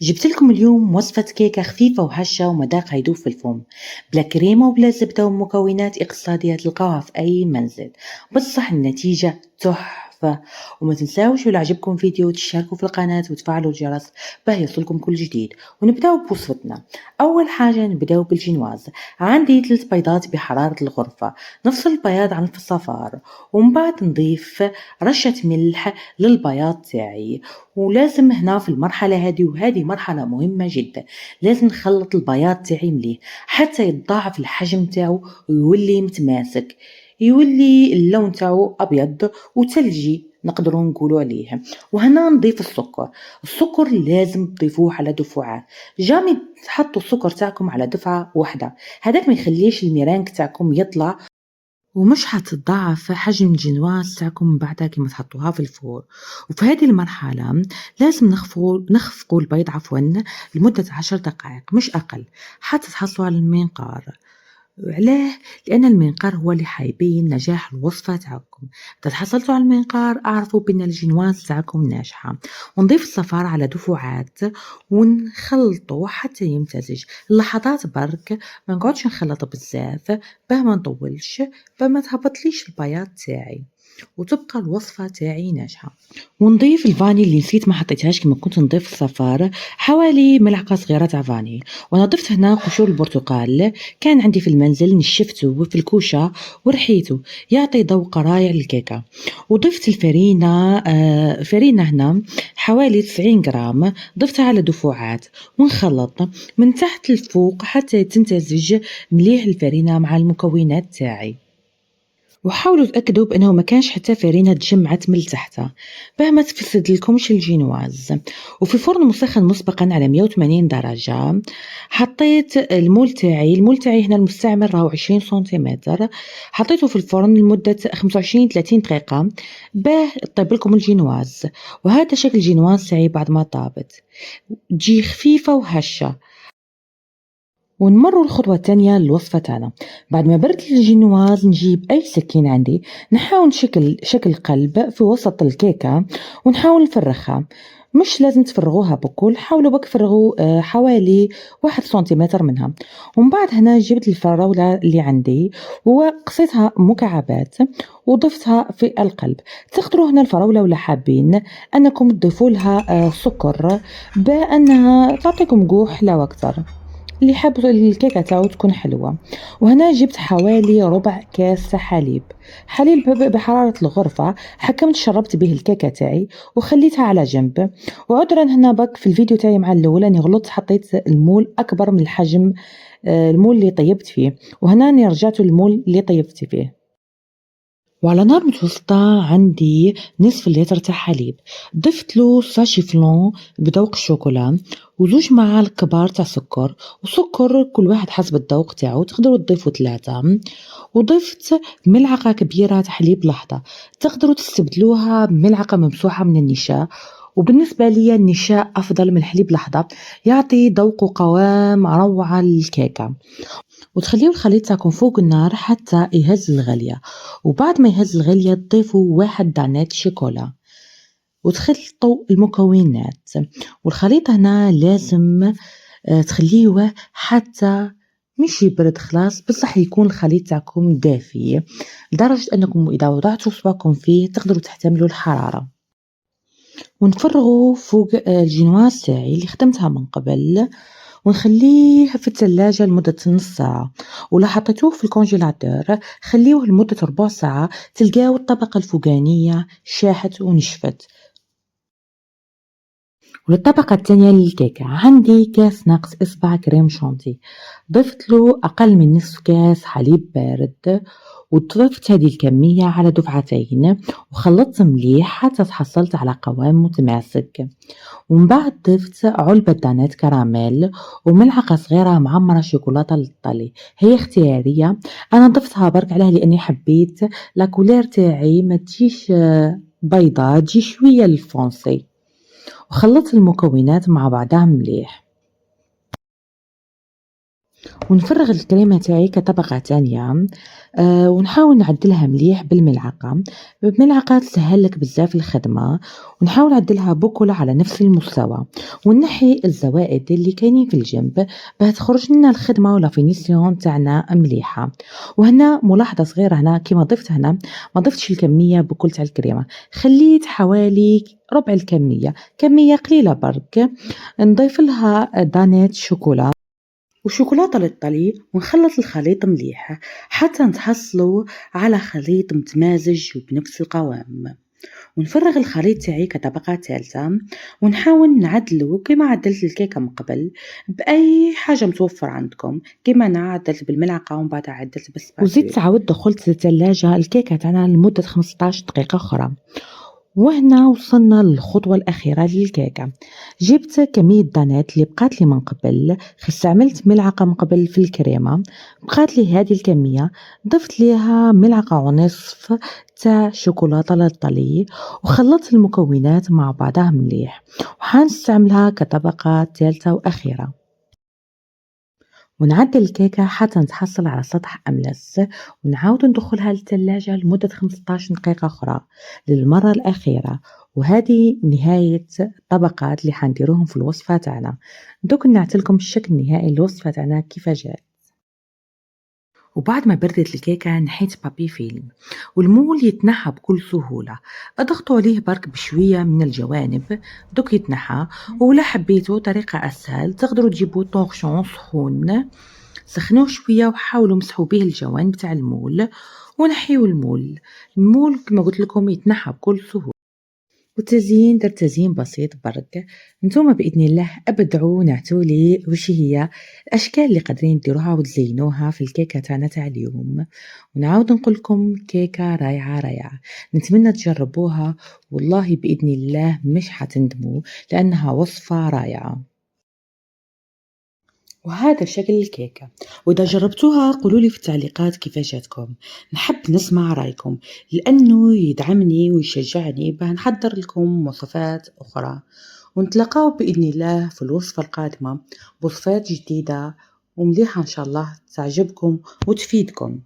جبت لكم اليوم وصفة كيكة خفيفة وهشة ومذاقها يدوب في الفم، بلا كريمة وبلا زبدة ومكونات اقتصادية تلقاوها في أي منزل. بصح النتيجة تحفة. وما تنساوش ولا عجبكم فيديو تشتركوا في القناة وتفعلوا الجرس باه يوصلكم كل جديد. ونبداو بوصفتنا. أول حاجة نبداو بالجنواز. عندي 3 بيضات بحرارة الغرفة، نفصل البياض عن الصفار، ومن بعد نضيف رشة ملح للبياض تاعي. ولازم هنا في المرحلة هذه، وهذه مرحلة مهمة جدا، لازم نخلط البياض تاعي مليح حتى يتضاعف الحجم تاعو ويولي متماسك، يولي اللون تاعو ابيض وثلجي نقدروا نقولوا عليه. وهنا نضيف السكر لازم تضيفوه على دفعات، جامي تحطوا السكر تاعكم على دفعة واحدة، هذاك ما يخليش الميرانك تاعكم يطلع، ومش حتتضاعف حجم الجنواز تاعكم من بعدها كيما تحطوها في الفور. وفي هذه المرحلة لازم نخفقوا البيض لمدة 10 دقائق مش أقل، حتى تحصلوا على المنقار. علاه؟ لأن المنقار هو اللي حيبين نجاح الوصفة تاعكم. إذا تحصلتوا على المنقار اعرفوا بأن الجنواز تاعكم ناجحة. ونضيف الصفار على دفعات ونخلطه حتى يمتزج لحظات برك، ما نقعدش نخلط بزاف باه ما نطولش، باه ما تهبطليش البياض تاعي وتبقى الوصفة تاعي ناجحة. ونضيف الفاني اللي نسيت ما حطيتهاش كما كنت نضيف الصفار، حوالي ملعقة صغيرة تاع فاني. وانا ضفت هنا قشور البرتقال، كان عندي في المنزل نشفته في الكوشة ورحيته يعطي ذوق رائع للكيكة. وضفت الفرينة فرينة هنا حوالي 90 جرام، ضفتها على دفعات ونخلط من تحت لفوق حتى تمتزج مليح الفرينة مع المكونات تاعي. وحاولوا تأكدوا بأنه ما كانش حتى فرينة تجمعت من تحتها باه ما تفسد لكمش الجينواز. وفي فرن مسخن مسبقا على 180 درجة حطيت المول تاعي هنا المستعمل راهو 20 سنتيمتر، حطيته في الفرن لمدة 25 30 دقيقة باه طيب لكم الجينواز. وهذا شكل الجينواز تاعي بعد ما طابت، تجي خفيفة وهشة. ونمروا الخطوة الثانية للوصفة تاعنا. بعد ما برد الجينواز نجيب أي سكين عندي، نحاول شكل قلب في وسط الكيكة ونحاول نفرخها. مش لازم تفرغوها بكل، حاولوا بك فرغوا حوالي 1 سنتيمتر منها. ومن بعد هنا جبت الفراولة اللي عندي وقصيتها مكعبات وضفتها في القلب. تقدروا هنا الفراولة ولا حابين أنكم تضيفوا لها سكر بأنها تعطيكم قوة حلاوة أكثر، اللي حاب الكيكة تاعو تكون حلوة. وهنا جبت حوالي ربع كاس حليب بحرارة الغرفة، حكمت شربت به الكيكة تاعي وخليتها على جنب. وعذرا هنا بك في الفيديو تاعي مع الأول أني غلطت، حطيت المول أكبر من الحجم المول اللي طيبت فيه، وهنا أني رجعت المول اللي طيبت فيه. وعلى نار متوسطة عندي نصف لتر تاع حليب، ضفت له ساشي فلون بذوق الشوكولا وزوج معالق كبار تاع سكر، وسكر كل واحد حسب الذوق تاعو، تقدروا تضيفوا 3. وضفت ملعقة كبيرة تاع حليب لحظة، تقدروا تستبدلوها بملعقة ممسوحة من النشا، وبالنسبة لي النشا أفضل من حليب لحظة، يعطي ذوق وقوام روعة للكيكة. وتخليو الخليط تاعكم فوق النار حتى يهز الغلية، وبعد ما يهز الغلية تضيفوا 1 دانات شوكولا وتخلطوا المكونات. والخليط هنا لازم تخليوه حتى مش يبرد خلاص، بصح يكون الخليط تاعكم دافي لدرجة أنكم إذا وضعتوا صباعكم فيه تقدروا تحتملوا الحرارة. ونفرغوا فوق الجينواز تاعي اللي خدمتها من قبل ونخليه في الثلاجة لمدة نص ساعة. ولا حطيتوه في الكونجيلاتور خليوه لمدة ربع ساعة، تلقاو الطبقة الفوقانية شاحت ونشفت. وللطبقة الثانية للكيكة عندي كاس ناقص إصبع كريم شانتي، ضفت له أقل من نصف كاس حليب بارد، وضفت هذه الكمية على دفعتين وخلطت مليح حتى تحصلت على قوام متماسك. ومن بعد ضفت علبة دانات كراميل وملعقة صغيرة معمرة شوكولاتة للطلي، هي اختيارية، أنا ضفتها برك عليها لأني حبيت لاكولير تاعي ما تجيش بيضة، تجي شوية الفونسي. وخلطت المكونات مع بعضها مليح. ونفرغ الكريمة تاعي كطبقة تانية. ونحاول نعدلها مليح بالملعقة. بملعقة تسهل لك بزاف الخدمة. ونحاول نعدلها بكل على نفس المستوى، ونحي الزوائد اللي كاينين في الجنب باه تخرج لنا الخدمة ولا فينيسيون تاعنا مليحة. وهنا ملاحظة صغيرة، هنا كيما ضفت هنا ما ضفتش الكمية بكل تاع الكريمة، خليت حوالي ربع الكمية، كمية قليلة برك. نضيف لها دانيت شوكولا وشوكولاتة للطلي، ونخلط الخليط مليح حتى نتحصلوا على خليط متمازج وبنفس القوام. ونفرغ الخليط تاعي كطبقة ثالثة، ونحاول نعدلو كما عدلت الكيكة من قبل بأي حاجة متوفر عندكم، كما أنا عدلت بالملعقة ومن بعد عدلت وزيد تعاود دخلت الثلاجة الكيكة تاعنا لمدة 15 دقيقة أخرى. وهنا وصلنا للخطوة الأخيرة للكيكة. جبت كمية دانات اللي بقات لي من قبل، استعملت ملعقة من قبل في الكريمة، بقات لي هذه الكمية، ضفت ليها ملعقة ونصف تاع شوكولاتة للطلي، وخلطت المكونات مع بعضها مليح، وحنستعملها كطبقة ثالثة وأخيرة. ونعدل الكيكة حتى نتحصل على سطح أملس، ونعاود ندخلها للثلاجة لمدة 15 دقيقة أخرى للمرة الأخيرة. وهذه نهاية الطبقات اللي حنديروهم في الوصفة تاعنا. دوك نعطيلكم الشكل النهائي للوصفة تاعنا كيف جاء. وبعد ما بردت الكيكة نحيت بابي فيلم، والمول يتنحى بكل سهولة. اضغطوا عليه برك بشوية من الجوانب دوك يتنحى. ولا حبيتوا طريقة أسهل تقدروا تجيبوا طورشون سخون، سخنوه شوية وحاولوا مسحوا به الجوانب تاع المول، ونحيوا المول كما قلت لكم يتنحى بكل سهولة. والتزيين درت تزيين بسيط برك. نتوما باذن الله ابدعوا نعتولي وش هي الاشكال اللي قادرين ديروها وتزينوها في الكيكه تاعنا تاع اليوم. ونعاود نقول لكم كيكه رايعه رايعه، نتمنى تجربوها، والله باذن الله مش حتندموا لانها وصفه رائعه. وهذا شكل الكيكة، وإذا جربتوها قولوا لي في التعليقات كيف جاتكم، نحب نسمع رأيكم لأنه يدعمني ويشجعني باه نحضر لكم وصفات أخرى. ونتلاقاو بإذن الله في الوصفة القادمة بوصفات جديدة ومليحة إن شاء الله تعجبكم وتفيدكم.